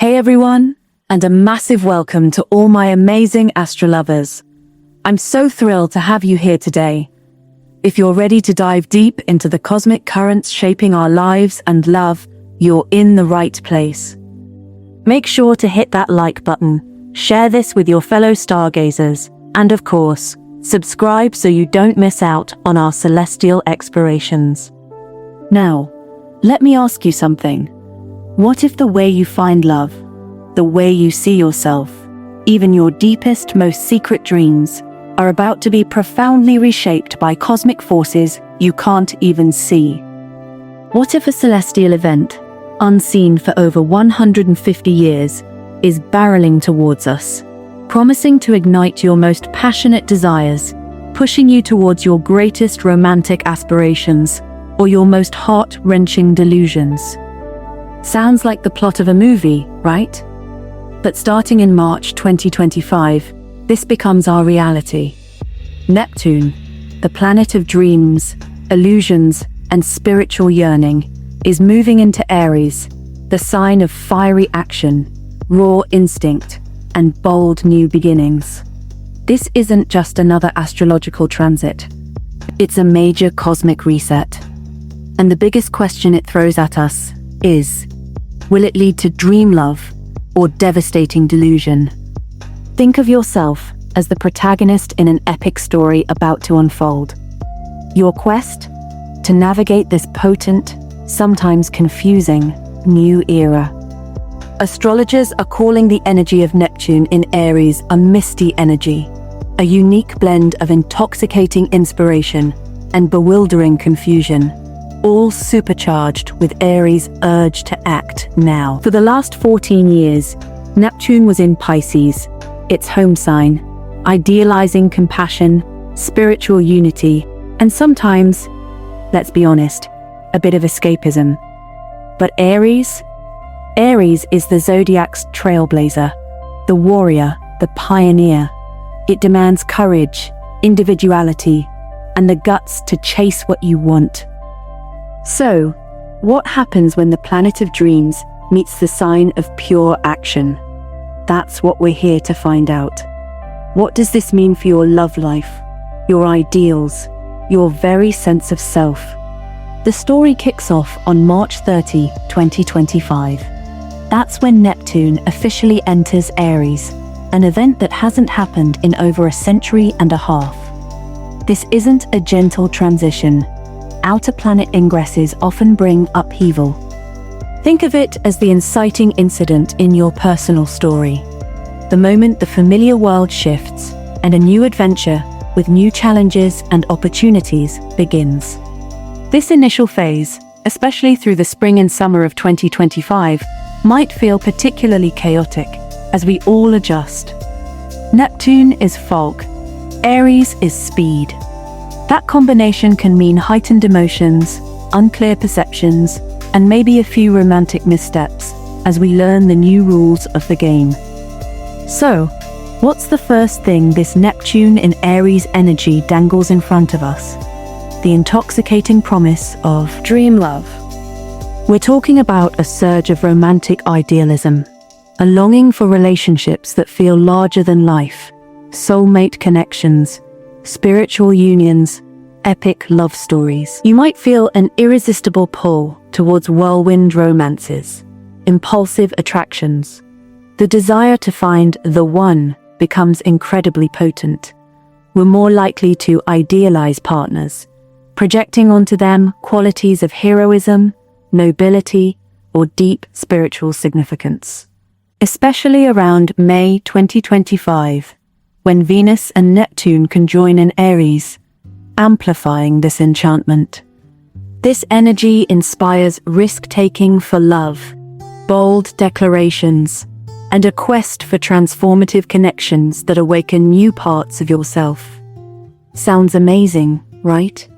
Hey everyone, and a massive welcome to all my amazing astrolovers. I'm so thrilled to have you here today. If you're ready to dive deep into the cosmic currents shaping our lives and love, you're in the right place. Make sure to hit that like button, share this with your fellow stargazers, and of course, subscribe so you don't miss out on our celestial explorations. Now, let me ask you something. What if the way you find love, the way you see yourself, even your deepest, most secret dreams, are about to be profoundly reshaped by cosmic forces you can't even see? What if a celestial event, unseen for over 150 years, is barreling towards us, promising to ignite your most passionate desires, pushing you towards your greatest romantic aspirations or your most heart-wrenching delusions? Sounds like the plot of a movie, right? But starting in March 2025, this becomes our reality. Neptune, the planet of dreams, illusions, and spiritual yearning, is moving into Aries, the sign of fiery action, raw instinct, and bold new beginnings. This isn't just another astrological transit. It's a major cosmic reset. And the biggest question it throws at us is, will it lead to dream love or devastating delusion? Think of yourself as the protagonist in an epic story about to unfold. Your quest? To navigate this potent, sometimes confusing, new era. Astrologers are calling the energy of Neptune in Aries a misty energy, a unique blend of intoxicating inspiration and bewildering confusion, all supercharged with Aries' urge to act now. For the last 14 years, Neptune was in Pisces, its home sign, idealizing compassion, spiritual unity, and sometimes, let's be honest, a bit of escapism. But Aries is the zodiac's trailblazer, the warrior, the pioneer. It demands courage, individuality, and the guts to chase what you want. So, what happens when the planet of dreams meets the sign of pure action? That's what we're here to find out. What does this mean for your love life, your ideals, your very sense of self? The story kicks off on March 30, 2025. That's when Neptune officially enters Aries, an event that hasn't happened in over a century and a half. This isn't a gentle transition. Outer planet ingresses often bring upheaval. Think of it as the inciting incident in your personal story. The moment the familiar world shifts and a new adventure with new challenges and opportunities begins. This initial phase, especially through the spring and summer of 2025, might feel particularly chaotic as we all adjust. Neptune is fog, Aries is speed. That combination can mean heightened emotions, unclear perceptions, and maybe a few romantic missteps as we learn the new rules of the game. So, what's the first thing this Neptune in Aries energy dangles in front of us? The intoxicating promise of dream love. We're talking about a surge of romantic idealism, a longing for relationships that feel larger than life, soulmate connections, spiritual unions, epic love stories. You might feel an irresistible pull towards whirlwind romances, impulsive attractions. The desire to find the one becomes incredibly potent. We're more likely to idealize partners, projecting onto them qualities of heroism, nobility, or deep spiritual significance. Especially around May 2025, when Venus and Neptune conjoin in Aries, amplifying this enchantment. This energy inspires risk-taking for love, bold declarations, and a quest for transformative connections that awaken new parts of yourself. Sounds amazing, right?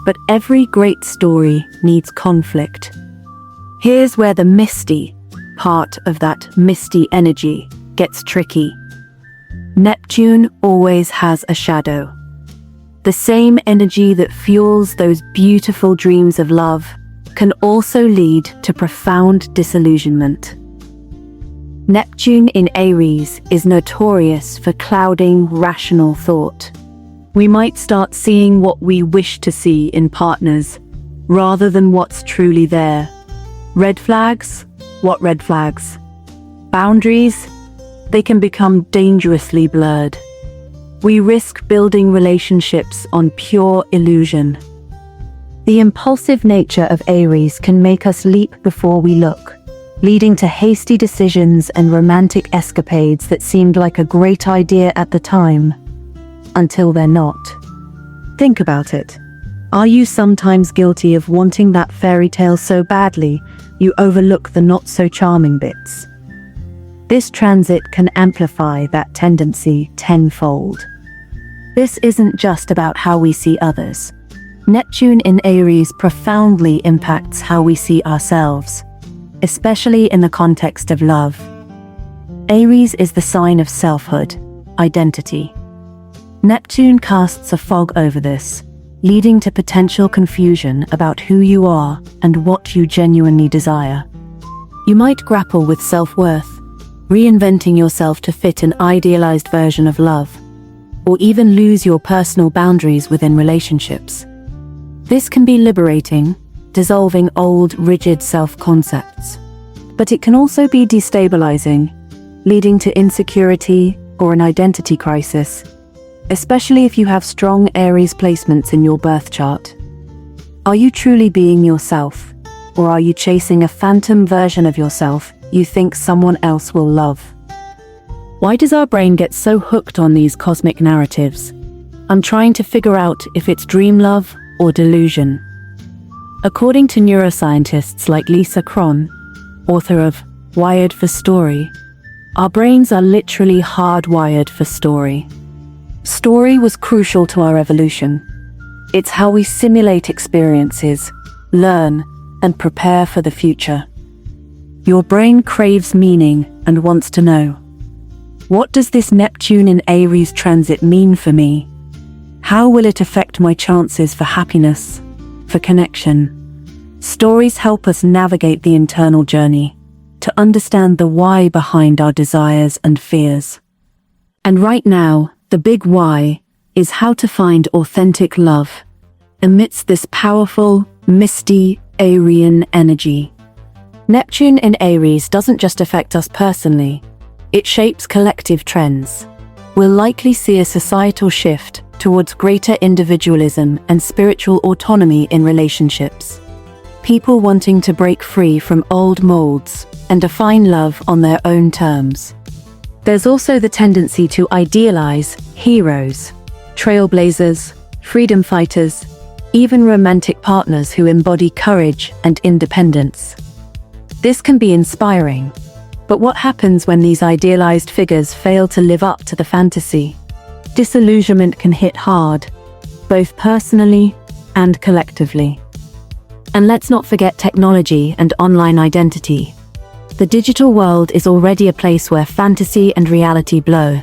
But every great story needs conflict. Here's where the misty part of that misty energy gets tricky. Neptune always has a shadow. The same energy that fuels those beautiful dreams of love can also lead to profound disillusionment. Neptune in Aries is notorious for clouding rational thought. We might start seeing what we wish to see in partners, rather than what's truly there. Red flags? What red flags? Boundaries? They can become dangerously blurred. We risk building relationships on pure illusion. The impulsive nature of Aries can make us leap before we look, leading to hasty decisions and romantic escapades that seemed like a great idea at the time, until they're not. Think about it. Are you sometimes guilty of wanting that fairy tale so badly you overlook the not-so-charming bits? This transit can amplify that tendency tenfold. This isn't just about how we see others. Neptune in Aries profoundly impacts how we see ourselves, especially in the context of love. Aries is the sign of selfhood, identity. Neptune casts a fog over this, leading to potential confusion about who you are and what you genuinely desire. You might grapple with self-worth, reinventing yourself to fit an idealized version of love, or even lose your personal boundaries within relationships. This can be liberating, dissolving old, rigid self-concepts. But it can also be destabilizing, leading to insecurity or an identity crisis, especially if you have strong Aries placements in your birth chart. Are you truly being yourself, or are you chasing a phantom version of yourself you think someone else will love? Why does our brain get so hooked on these cosmic narratives? I'm trying to figure out if it's dream love or delusion. According to neuroscientists like Lisa Cron, author of Wired for Story, our brains are literally hardwired for story. Story was crucial to our evolution. It's how we simulate experiences, learn, and prepare for the future. Your brain craves meaning and wants to know. What does this Neptune in Aries transit mean for me? How will it affect my chances for happiness, for connection? Stories help us navigate the internal journey, to understand the why behind our desires and fears. And right now, the big why is how to find authentic love amidst this powerful, misty, Arian energy. Neptune in Aries doesn't just affect us personally, it shapes collective trends. We'll likely see a societal shift towards greater individualism and spiritual autonomy in relationships. People wanting to break free from old molds and define love on their own terms. There's also the tendency to idealize heroes, trailblazers, freedom fighters, even romantic partners who embody courage and independence. This can be inspiring, but what happens when these idealized figures fail to live up to the fantasy? Disillusionment can hit hard, both personally and collectively. And let's not forget technology and online identity. The digital world is already a place where fantasy and reality blur.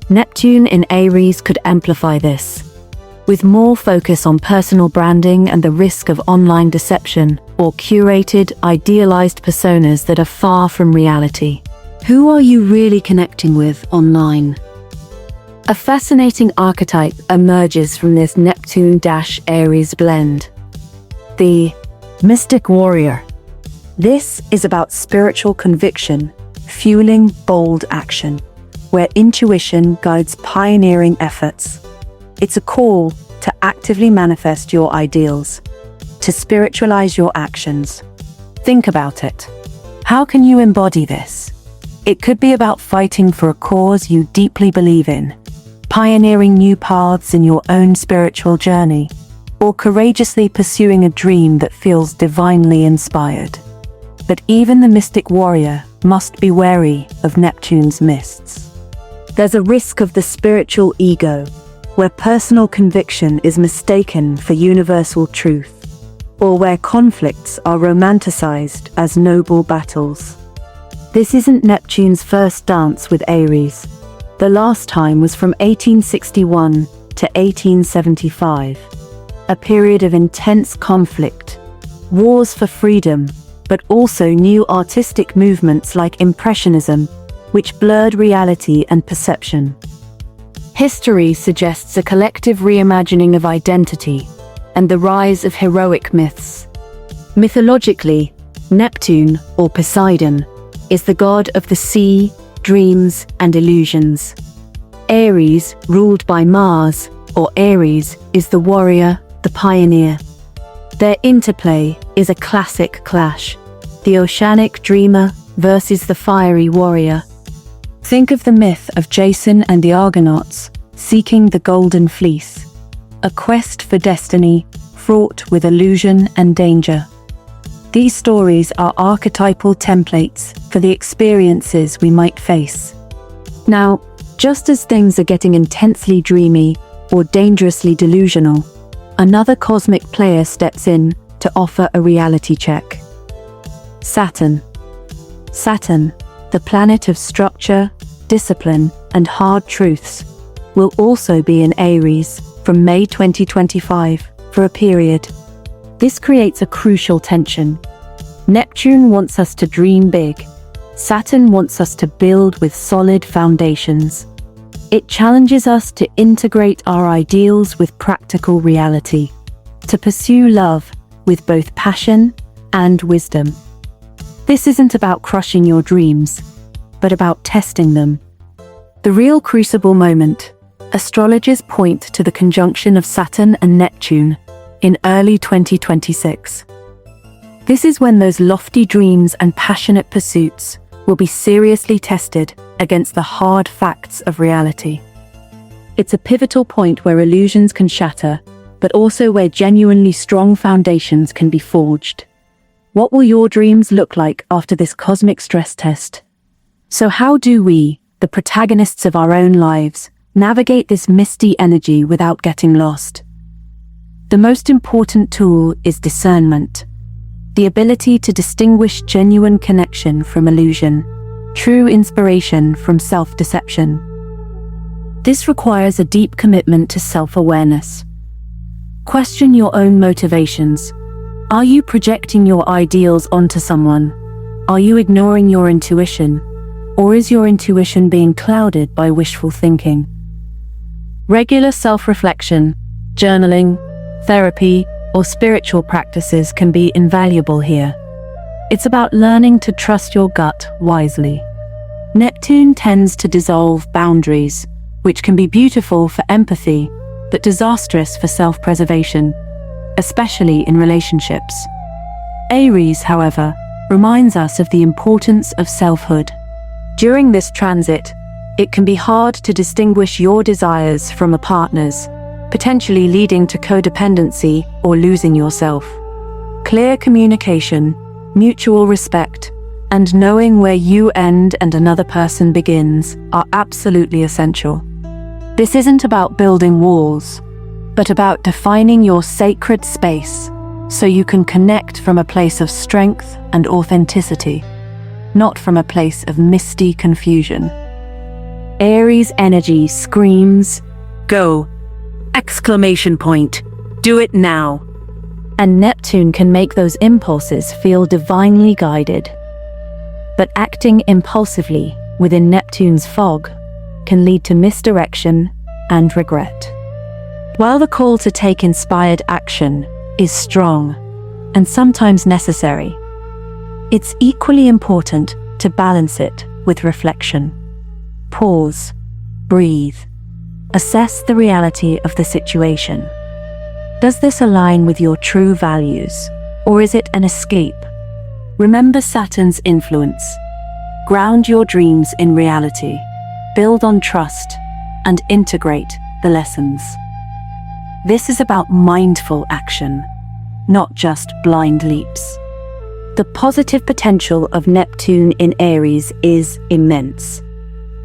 Neptune in Aries could amplify this, with more focus on personal branding and the risk of online deception or curated, idealized personas that are far from reality. Who are you really connecting with online? A fascinating archetype emerges from this Neptune-Aries blend. The mystic warrior. This is about spiritual conviction, fueling bold action, where intuition guides pioneering efforts. It's a call to actively manifest your ideals, to spiritualize your actions. Think about it. How can you embody this? It could be about fighting for a cause you deeply believe in, pioneering new paths in your own spiritual journey, or courageously pursuing a dream that feels divinely inspired. But even the mystic warrior must be wary of Neptune's mists. There's a risk of the spiritual ego, where personal conviction is mistaken for universal truth, or where conflicts are romanticized as noble battles. This isn't Neptune's first dance with Aries. The last time was from 1861 to 1875, a period of intense conflict, wars for freedom, but also new artistic movements like Impressionism, which blurred reality and perception. History suggests a collective reimagining of identity and the rise of heroic myths. Mythologically, Neptune, or Poseidon, is the god of the sea, dreams, and illusions. Aries, ruled by Mars, or Aries, is the warrior, the pioneer. Their interplay is a classic clash, the oceanic dreamer versus the fiery warrior. Think of the myth of Jason and the Argonauts seeking the Golden Fleece, a quest for destiny fraught with illusion and danger. These stories are archetypal templates for the experiences we might face. Now, just as things are getting intensely dreamy or dangerously delusional, another cosmic player steps in to offer a reality check. Saturn. Saturn, the planet of structure, discipline, and hard truths, will also be in Aries from May 2025 for a period. This creates a crucial tension. Neptune wants us to dream big. Saturn wants us to build with solid foundations. It challenges us to integrate our ideals with practical reality, to pursue love with both passion and wisdom. This isn't about crushing your dreams, but about testing them. The real crucible moment. Astrologers point to the conjunction of Saturn and Neptune in early 2026. This is when those lofty dreams and passionate pursuits will be seriously tested against the hard facts of reality. It's a pivotal point where illusions can shatter, but also where genuinely strong foundations can be forged. What will your dreams look like after this cosmic stress test? So how do we, the protagonists of our own lives, navigate this misty energy without getting lost? The most important tool is discernment. The ability to distinguish genuine connection from illusion, true inspiration from self-deception. This requires a deep commitment to self-awareness. Question your own motivations. Are you projecting your ideals onto someone? Are you ignoring your intuition? Or is your intuition being clouded by wishful thinking? Regular self-reflection, journaling, therapy, or spiritual practices can be invaluable here. It's about learning to trust your gut wisely. Neptune tends to dissolve boundaries, which can be beautiful for empathy, but disastrous for self-preservation, especially in relationships. Aries, however, reminds us of the importance of selfhood. During this transit, it can be hard to distinguish your desires from a partner's, potentially leading to codependency or losing yourself. Clear communication, mutual respect, and knowing where you end and another person begins are absolutely essential. This isn't about building walls, but about defining your sacred space so you can connect from a place of strength and authenticity, not from a place of misty confusion. Aries energy screams, "Go!" Exclamation point. Do it now. And Neptune can make those impulses feel divinely guided. But acting impulsively within Neptune's fog can lead to misdirection and regret. While the call to take inspired action is strong and sometimes necessary, it's equally important to balance it with reflection. Pause, breathe, assess the reality of the situation. Does this align with your true values, or is it an escape? Remember Saturn's influence. Ground your dreams in reality, build on trust, and integrate the lessons. This is about mindful action, not just blind leaps. The positive potential of Neptune in Aries is immense.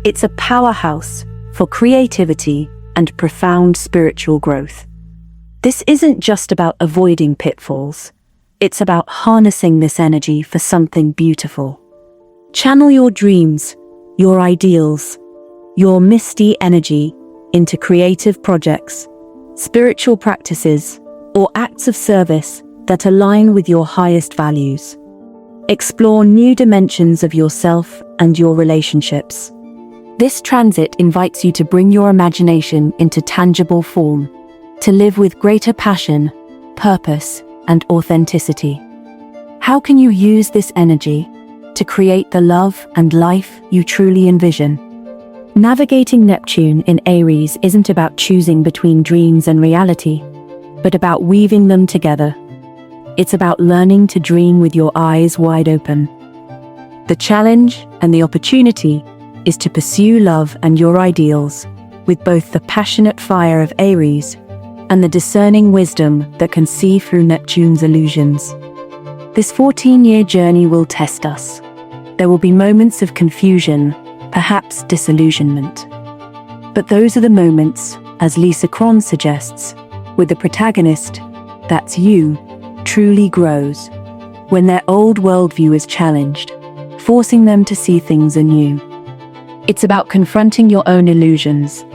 It's a powerhouse for creativity and profound spiritual growth. This isn't just about avoiding pitfalls. It's about harnessing this energy for something beautiful. Channel your dreams, your ideals, your misty energy into creative projects, spiritual practices, or acts of service that align with your highest values. Explore new dimensions of yourself and your relationships. This transit invites you to bring your imagination into tangible form, to live with greater passion, purpose, and authenticity. How can you use this energy to create the love and life you truly envision? Navigating Neptune in Aries isn't about choosing between dreams and reality, but about weaving them together. It's about learning to dream with your eyes wide open. The challenge and the opportunity is to pursue love and your ideals with both the passionate fire of Aries and the discerning wisdom that can see through Neptune's illusions. This 14-year journey will test us. There will be moments of confusion, perhaps disillusionment. But those are the moments, as Lisa Cron suggests, with the protagonist, that's you, truly grows, when their old worldview is challenged, forcing them to see things anew. It's about confronting your own illusions,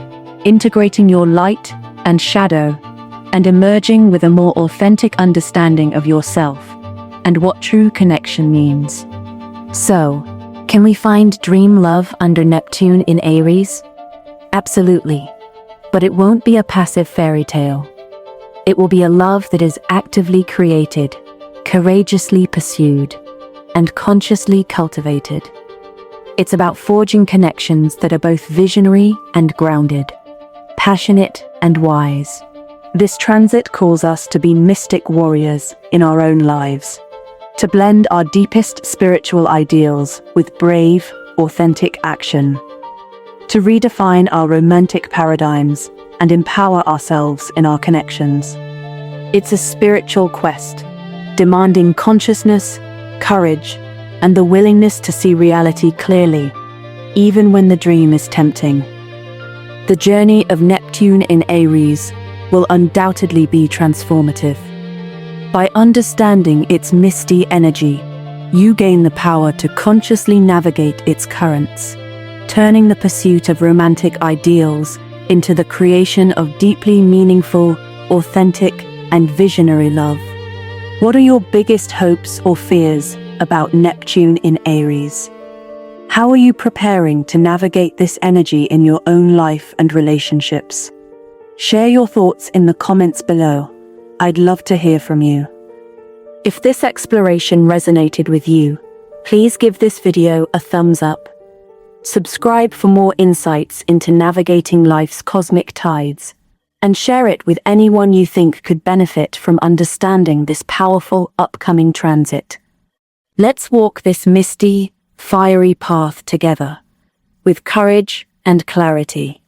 integrating your light and shadow, and emerging with a more authentic understanding of yourself and what true connection means. So, can we find dream love under Neptune in Aries? Absolutely. But it won't be a passive fairy tale. It will be a love that is actively created, courageously pursued, and consciously cultivated. It's about forging connections that are both visionary and grounded, passionate and wise. This transit calls us to be mystic warriors in our own lives, to blend our deepest spiritual ideals with brave, authentic action, to redefine our romantic paradigms and empower ourselves in our connections. It's a spiritual quest, demanding consciousness, courage, and the willingness to see reality clearly, even when the dream is tempting. The journey of Neptune in Aries will undoubtedly be transformative. By understanding its misty energy, you gain the power to consciously navigate its currents, turning the pursuit of romantic ideals into the creation of deeply meaningful, authentic, and visionary love. What are your biggest hopes or fears about Neptune in Aries? How are you preparing to navigate this energy in your own life and relationships? Share your thoughts in the comments below. I'd love to hear from you. If this exploration resonated with you, please give this video a thumbs up. Subscribe for more insights into navigating life's cosmic tides, and share it with anyone you think could benefit from understanding this powerful upcoming transit. Let's walk this misty, fiery path together, with courage and clarity.